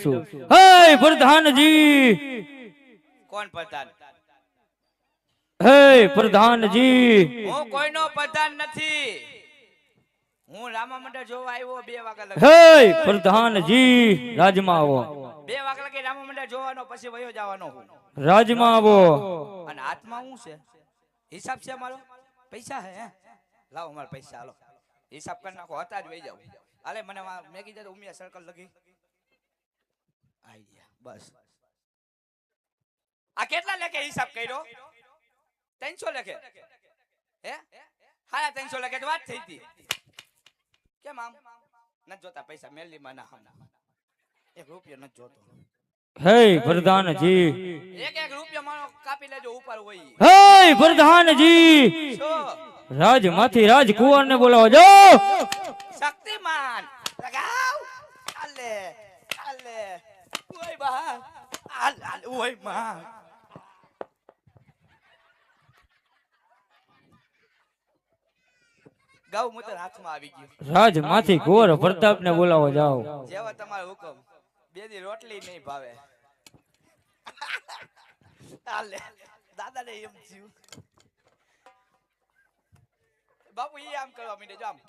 છું હે પ્રધાનજી કોણ પ્રધાન હે પ્રધાનજી હું કોઈનો પ્રધાન નથી હું રામા મંડળ જોવા આવ્યો 2 વાગ્યા લગી હે પ્રધાનજી રાજમાં આવો 2 વાગ્યા લગી રામા મંડળ જોવાનો પછી વયો જવાનો હું રાજમાં આવો અને હાથમાં હું છે હિસાબ છે મારો પૈસા હે લાવો મારા પૈસા હાલો હિસાબ કરી નાખો હતા જ વહી જાવ હાલે મને મેં કીધું ઉમિયા સર્કલ લગી આઈડિયા બસ આ કેટલા લેખે હિસાબ કર્યો 300 લેખે હે હા 300 લેખે તો વાત થઈ હતી કેમ આમ ન જોતા પૈસા મેલી માં ના હમ 1 રૂપિયો ન જોતો હે પ્રધાનજી 1 રૂપિયો મારો કાપી લેજો ઉપર હોય હે પ્રધાનજી શું રાજમાંથી રાજકુંવર ને બોલાવો જો શક્તિમાન લગાવ આલે આલે ઓય બા આલ આલ ઓય માં ગાવ મૂતર હાથમાં આવી ગયો રાજમાંથી કુંવર પ્રતાપ ને બોલાવો જાઓ જેવા તમારો હુકમ 2 દી રોટલી નહીં ભાવે આલે દાદા ને એમ થયું બાપુ એ આમ કરવા માંડે જો આમ